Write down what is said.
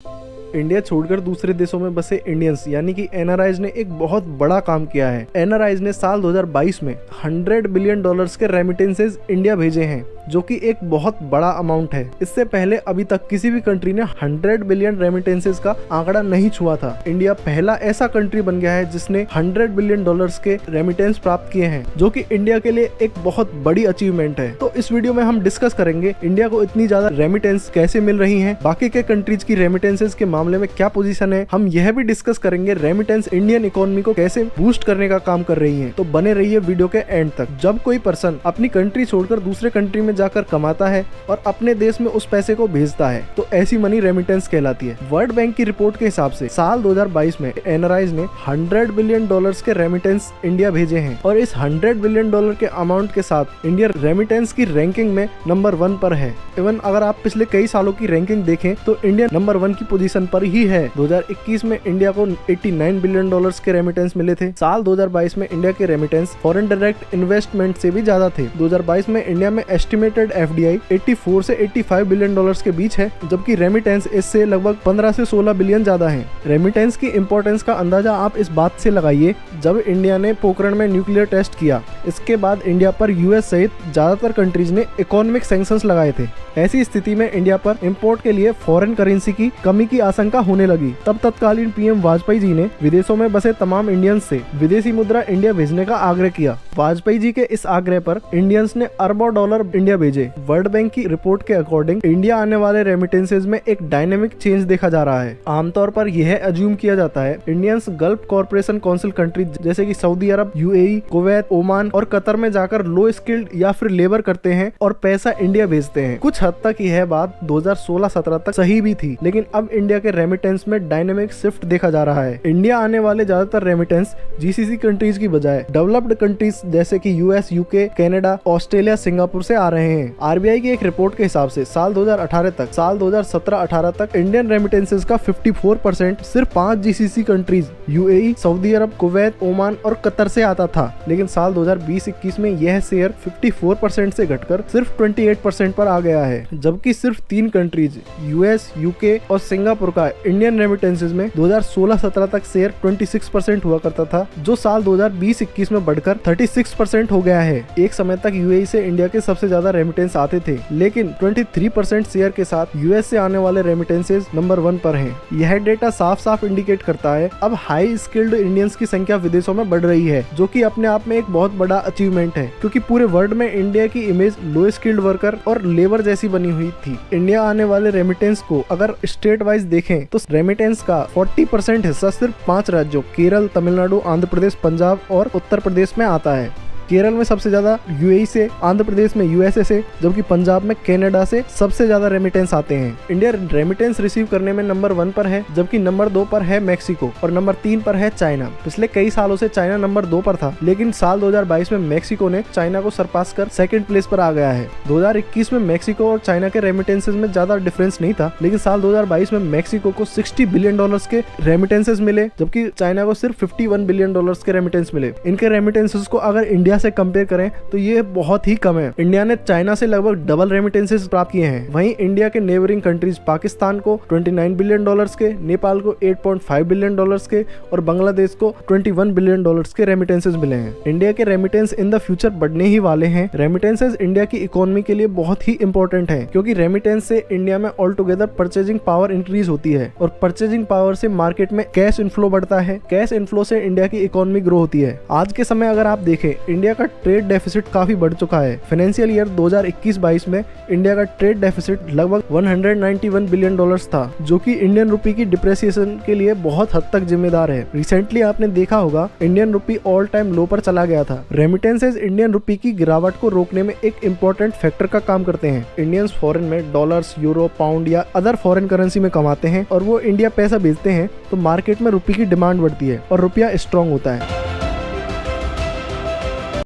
India छोड़कर दूसरे देशों में बसे इंडियंस यानी कि एनआरआईज ने एक बहुत बड़ा काम किया है। एनआरआईज ने साल 2022 में $100 बिलियन के रेमिटेंसेज इंडिया भेजे हैं, जो कि एक बहुत बड़ा अमाउंट है। इससे पहले अभी तक किसी भी कंट्री ने 100 बिलियन रेमिटेंसेज का आंकड़ा नहीं छुआ था। इंडिया पहला ऐसा कंट्री बन गया है जिसने $100 बिलियन के रेमिटेंस प्राप्त किए हैं, जो कि इंडिया के लिए एक बहुत बड़ी अचीवमेंट है। तो इस वीडियो में हम डिस्कस करेंगे इंडिया को इतनी ज्यादा रेमिटेंस कैसे मिल रही है, बाकी के कंट्रीज की रेमिटेंसेज के मामले में क्या पोजीशन है। हम यह भी डिस्कस करेंगे रेमिटेंस इंडियन इकोनॉमी को कैसे बूस्ट करने का काम कर रही है। तो बने रहिए वीडियो के एंड तक। जब कोई पर्सन अपनी कंट्री छोड़कर दूसरे कंट्री में जाकर कमाता है और अपने देश में उस पैसे को भेजता है, तो ऐसी मनी रेमिटेंस कहलाती है। वर्ल्ड बैंक की रिपोर्ट के हिसाब से साल 2022 में एनआरआईज ने $100 बिलियन के रेमिटेंस इंडिया भेजे हैं और इस $100 बिलियन के अमाउंट के साथ इंडिया रेमिटेंस की रैंकिंग में नंबर 1 पर है। इवन अगर आप पिछले कई सालों की रैंकिंग देखें तो इंडिया नंबर 1 की पोजीशन पर ही है। 2021 में इंडिया को $89 बिलियन के रेमिटेंस मिले थे। साल 2022 में इंडिया के रेमिटेंस फॉरेन डायरेक्ट इन्वेस्टमेंट से भी ज्यादा थे। 2022 में इंडिया में एस्टिमेटेड एफडीआई 84 से $85 बिलियन के बीच है, जबकि रेमिटेंस इससे लगभग 15 से 16 बिलियन ज्यादा है। रेमिटेंस की इंपॉर्टेंस का अंदाजा आप इस बात से लगाइए, जब इंडिया ने पोखरण में न्यूक्लियर टेस्ट किया, इसके बाद इंडिया पर यूएस सहित ज्यादातर कंट्रीज ने इकोनॉमिक सैंक्शंस लगाए थे। ऐसी स्थिति में इंडिया पर इंपोर्ट के लिए फॉरेन करेंसी की कमी की आशंका होने लगी। तब तत्कालीन पीएम वाजपेयी जी ने विदेशों में बसे तमाम इंडियंस से विदेशी मुद्रा इंडिया भेजने का आग्रह किया। वाजपेयी जी के इस आग्रह पर इंडियंस ने अरबों डॉलर इंडिया भेजे। वर्ल्ड बैंक की रिपोर्ट के अकॉर्डिंग इंडिया आने वाले रेमिटेंसेज में एक डायनेमिक चेंज देखा जा रहा है। आमतौर पर यह अज्यूम किया जाता है Indians gulf corporation council countries जैसे कि सऊदी अरब, यूएई, कुवैत, ओमान और कतर में जाकर लो स्किल्ड या फिर लेबर करते हैं और पैसा इंडिया भेजते हैं। कुछ हद तक यह बात 2016-17 तक सही भी थी, लेकिन अब इंडिया के रेमिटेंस में डायनेमिक शिफ्ट देखा जा रहा है। इंडिया आने वाले ज्यादातर रेमिटेंस जीसीसी कंट्रीज की बजाय डेवलप्ड कंट्रीज जैसे कि US, UK, Canada, Australia, Singapore से आ रहे हैं। आरबीआई की एक रिपोर्ट के हिसाब से साल 2018 तक, साल 2017-18 तक इंडियन रेमिटेंसेस का 54% सिर्फ 5 जीसीसी कंट्रीज यूएई, सऊदी अरब, कुवैत, ओमान और कतर से आता था। लेकिन साल 2020-21 में यह शेयर 54% से घटकर सिर्फ 28% पर आ गया है, जबकि सिर्फ 3 कंट्रीज यूएस, यूके और सिंगापुर का इंडियन रेमिटेंसेज में 2016-17 तक शेयर 26% हुआ करता था, जो साल 2020-21 में बढ़कर 36% हो गया है। एक समय तक यूएई से इंडिया के सबसे ज्यादा रेमिटेंस आते थे, लेकिन 23% शेयर के साथ यूएस से आने वाले रेमिटेंसेज नंबर 1 पर हैं। यह डेटा साफ साफ इंडिकेट करता है अब हाई स्किल्ड इंडियंस की संख्या विदेशों में बढ़ रही है, जो कि अपने आप में एक बहुत बड़ा अचीवमेंट है, क्योंकि पूरे वर्ल्ड में इंडिया की इमेज लो स्किल्ड वर्कर और लेबर जैसी बनी हुई थी। इंडिया आने वाले रेमिटेंस को अगर स्टेट वाइज देखें तो रेमिटेंस का 40% हिस्सा सिर्फ 5 राज्यों केरल, तमिलनाडु, आंध्र प्रदेश, पंजाब और उत्तर प्रदेश में आता है। केरल में सबसे ज्यादा यूएई से, आंध्र प्रदेश में यूएसए से, जबकि पंजाब में कनाडा से सबसे ज्यादा रेमिटेंस आते हैं। इंडिया रेमिटेंस रिसीव करने में नंबर 1 पर है, जबकि नंबर 2 पर है मैक्सिको और नंबर 3 पर है चाइना। पिछले कई सालों से चाइना नंबर 2 पर था, लेकिन साल 2022 में मैक्सिको ने चाइना को सरपास कर सेकंड प्लेस पर आ गया है। 2021 में मैक्सिको और चाइना के रेमिटेंसेज में ज्यादा डिफरेंस नहीं था, लेकिन साल 2022 में मैक्सिको को $60 बिलियन के रेमिटेंसेज मिले, जबकि चाइना को सिर्फ $51 बिलियन के रेमिटेंस मिले। इनके रेमिटेंसेज को अगर इंडिया से कंपेयर करें तो ये बहुत ही कम है। इंडिया ने चाइना से लगभग डबल रेमिटेंसेस प्राप्त किए हैं। वहीं इंडिया के नेबरिंग कंट्रीज पाकिस्तान को $29 बिलियन के, नेपाल को $8.5 बिलियन के और बांग्लादेश को $21 बिलियन के रेमिटेंसेस मिले हैं। इंडिया के रेमिटेंस इन द फ्यूचर बढ़ने ही वाले हैं। रेमिटेंसेस इंडिया की इकोनॉमी के लिए बहुत ही इंपॉर्टेंट है, क्योंकि रेमिटेंस से इंडिया में all together purchasing power increase होती है और परचेजिंग पावर से मार्केट में कैश इनफ्लो बढ़ता है। कैश इनफ्लो से इंडिया की इकोनॉमी ग्रो होती है। आज के समय अगर आप देखें, इंडिया का ट्रेड डेफिसिट काफी बढ़ चुका है। फाइनेंशियल ईयर 2021-22 में इंडिया का ट्रेड डेफिसिट लगभग $191 बिलियन था, जो कि इंडियन रुपी की डिप्रेसिएशन के लिए बहुत हद तक जिम्मेदार है। रिसेंटली आपने देखा होगा इंडियन रुपी ऑल टाइम लो पर चला गया था। रेमिटेंसेज इंडियन रुपी की गिरावट को रोकने में एक इम्पोर्टेंट फैक्टर का काम करते हैं। इंडियंस फॉरेन में डॉलर्स, यूरो, पाउंड या अदर फॉरेन करेंसी में कमाते हैं और वो इंडिया पैसा भेजते हैं, तो मार्केट में रुपी की डिमांड बढ़ती है और रुपया स्ट्रॉन्ग होता है।